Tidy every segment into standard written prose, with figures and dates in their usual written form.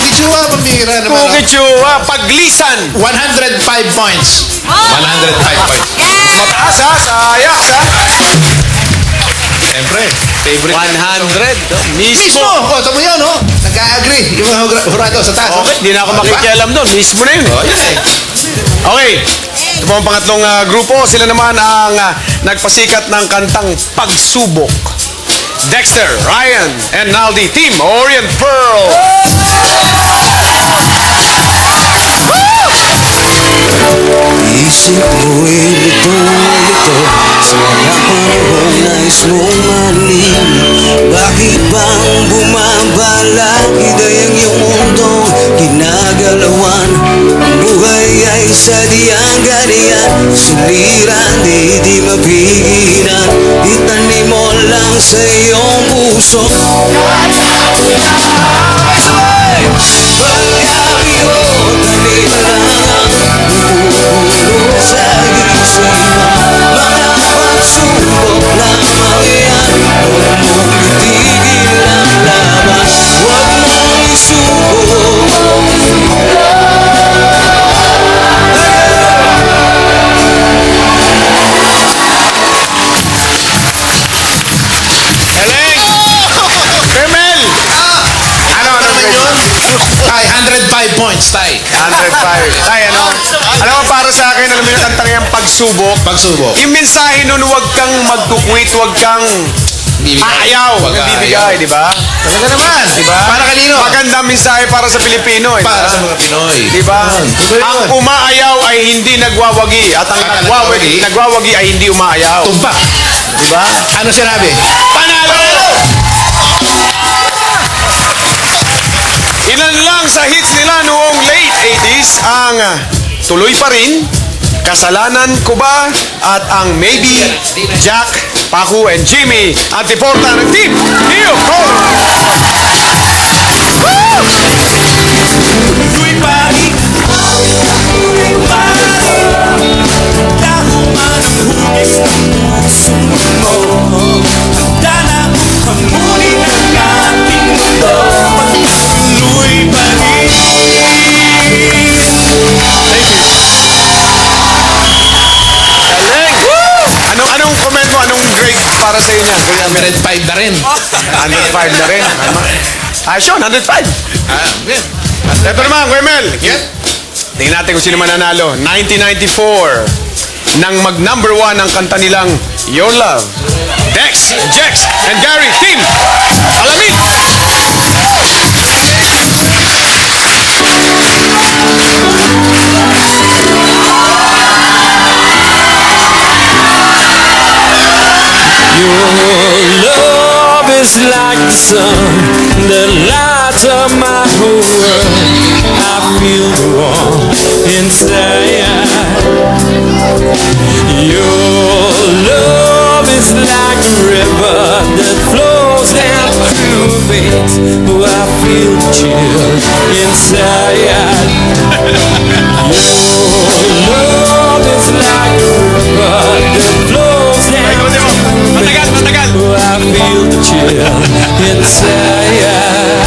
Kichua, pambira naman. Kukichua, paglisan. 105 points. 105 points. Mataas ha, sa Ajax ha. Siyempre, favorite. 100. Mismo! Mismo. O, tamo yun, oh. Nagka-agree. Yung mga hurado sa taas. Okay, hindi na ako makikialam doon. Mismo na yun. Oh, yun eh. Okay. Ito po ang pangatlong grupo. Sila naman ang nagpasikat ng kantang Pagsubok. Dexter, Ryan, and Naldi, Team Orient Pearl. Isip mo'y lito-lito sa mga panahong nais mong manin. Bakit bang bumabalak idayang iyong mundo ginagalawan? Ang buhay ay sadyang ganyan, suliran di mapigilan. Itanim mo lang sa iyong puso. Pagkabi mo, tanim lang pupuno sa isipan. Mga pagsubok lamang yan, huwag mong itigil ang laban. Huwag mong isubok. Galing! Femel! Ano Naman yun? Tay, 105 points, Tay. 105. Tay, ano? Alam mo, para sa akin, alam mo yung kantang yung Pagsubok. Pagsubok. Yung mensahe nun, huwag kang magkukwit, huwag kang aayaw. Huwag Huwag aayaw. bibigay, di ba? Talaga naman. Diba? Para kanino? Magandang mensahe para sa Pilipino. Para sa mga Pinoy. Di ba? Yun. Ang umaayaw ay hindi nagwawagi at ang nagwawagi ay hindi umaayaw. Tumpak. Di ba? Ano sinabi? Panalo! Ilan lang sa hits nila noong late 80s ang Tuloy Pa Rin, Kasalanan Ko Ba at ang Maybe, Jack, Paco and Jimmy, Antiporta ng Team New Color. Tuloy pa rin Dahil manuhugis ang puso mo Handa na hamunin ang ating mundo Tuloy pa rin Galing! Anong comment mo? Anong grade para sa inyo? 105 na rin. 105 na rin. Ayos yun, 105. Yan. Ito naman, Kuya Mel. Yan. Tingnan natin kung sino mananalo. 1994, nang mag-number 1 ang kanta nilang Your Love. Dex, Jex, and Gary, Team Alamin! Your love is like the sun that lights up my whole world. I feel the warmth inside. Your love is like a river that flows down through my veins. Oh, I feel the chill inside. Your love is like a river that flows down. Matagal, matagal! Oh, I feel the chill inside.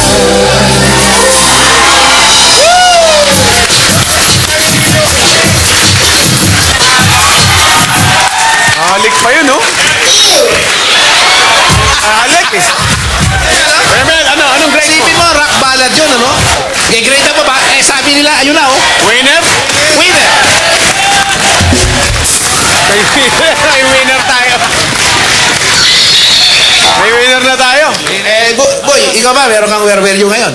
Halik pa yun, no? Halik eh. Kuya Mel, anong grade mo? Isipin mo, rock ballad yun, ano? G-grade na pa ba? Eh, sabi nila, ayun na, oh. Winner? Winner! May winner tayo. May winner na tayo. Eh, boy, ikaw ba? Meron kang where you ngayon?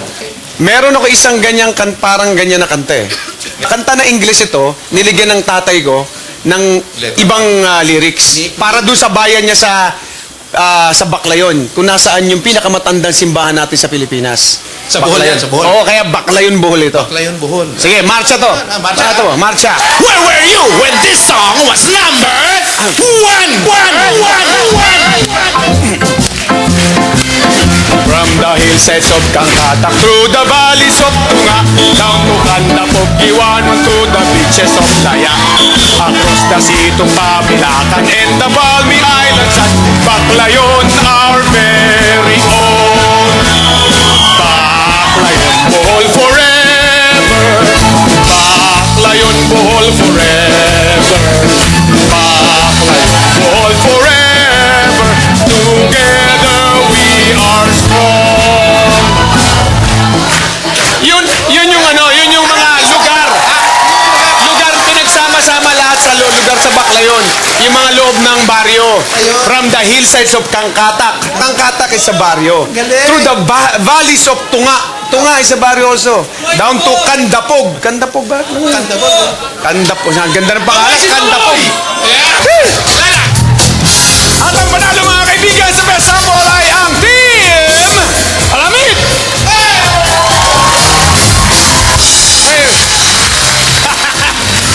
Meron ako isang ganyang parang ganyan na kanta eh. Kanta na English ito, niligyan ng tatay ko ng ibang lyrics. Para doon sa bayan niya sa Baclayon, kung nasaan yung pinakamatandang simbahan natin sa Pilipinas. Sa Bohol yan, sa Bohol. Oo, kaya Baclayon Bohol ito. Baklayon, Bohol. Sige, marcha to. Marcha. Marcha to, marcha. Where were you when this song was number one? From the hillsides of Kankata through the valleys of Tunga, down to Kandapog, Iwanon to the beaches of Laya, across the sea to Pabilacan and the Balmy Islands at Baclayon, our very own. Baclayon, Bohol forever. From the hillsides of Kangkatak. Kangkatak is a barrio. Galing. Through the valleys of Tunga. Tunga is a barrio also. Down to Kandapog. Kandapog ba? Kandapog. Ang ganda ng pangalan. Kandapog. At ang panalo mga kaibigan sa Best Sample ay ang Team Alamid!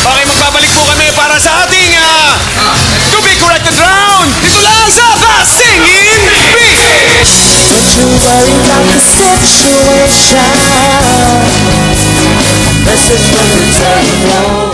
Okay, magbabalik po kami para sa ating to be corrected round. Dito lang sa The Singing Bee! Don't you worry about the situation. Message from the telephone.